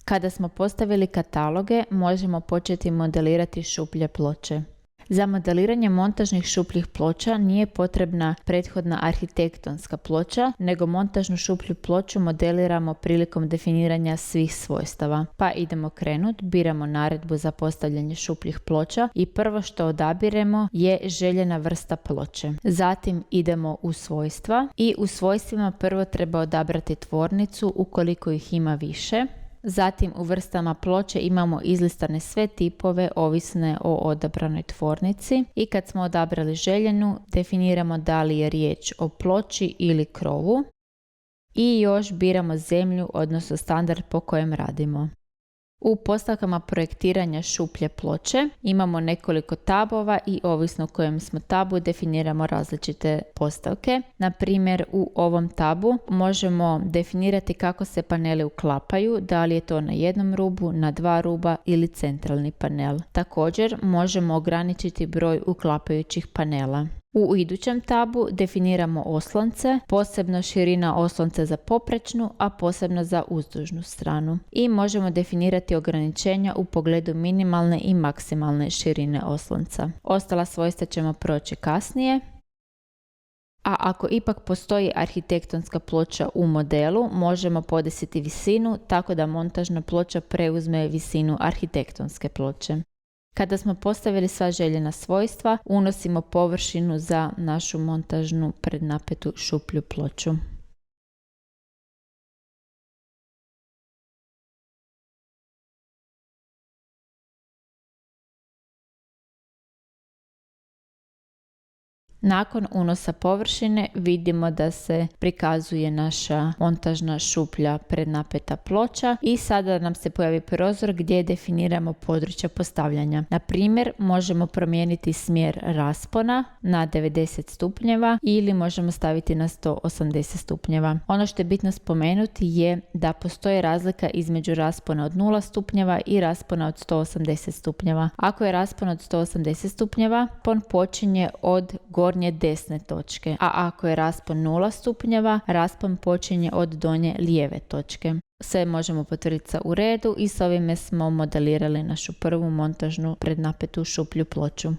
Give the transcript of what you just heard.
Kada smo postavili kataloge, možemo početi modelirati šuplje ploče. Za modeliranje montažnih šupljih ploča nije potrebna prethodna arhitektonska ploča, nego montažnu šuplju ploču modeliramo prilikom definiranja svih svojstava. Pa idemo krenuti, biramo naredbu za postavljanje šupljih ploča i prvo što odabiremo je željena vrsta ploče. Zatim idemo u svojstva i u svojstvima prvo treba odabrati tvornicu ukoliko ih ima više. Zatim u vrstama ploče imamo izlistane sve tipove ovisne o odabranoj tvornici i kad smo odabrali željenu, definiramo da li je riječ o ploči ili krovu i još biramo zemlju, odnosno standard po kojem radimo. U postavkama projektiranja šuplje ploče imamo nekoliko tabova i ovisno u kojem smo tabu definiramo različite postavke. Na primjer, u ovom tabu možemo definirati kako se paneli uklapaju, da li je to na jednom rubu, na 2 ruba ili centralni panel. Također možemo ograničiti broj uklapajućih panela. U idućem tabu definiramo oslonce, posebno širina oslonca za poprečnu, a posebno za uzdužnu stranu. I možemo definirati ograničenja u pogledu minimalne i maksimalne širine oslonca. Ostala svojstva ćemo proći kasnije. A ako ipak postoji arhitektonska ploča u modelu, možemo podesiti visinu tako da montažna ploča preuzme visinu arhitektonske ploče. Kada smo postavili sva željena svojstva, unosimo površinu za našu montažnu prednapetu šuplju ploču. Nakon unosa površine vidimo da se prikazuje naša montažna šuplja prednapeta ploča i sada nam se pojavi prozor gdje definiramo područja postavljanja. Na primjer, možemo promijeniti smjer raspona na 90 stupnjeva ili možemo staviti na 180 stupnjeva. Ono što je bitno spomenuti je da postoji razlika između raspona od 0 stupnjeva i raspona od 180 stupnjeva. Ako je raspon od 180 stupnjeva, on počinje od gornje desne točke, a ako je raspon 0 stupnjeva, raspon počinje od donje lijeve točke. Sve možemo potvrditi sa u redu i s ovime smo modelirali našu prvu montažnu prednapetu šuplju ploču.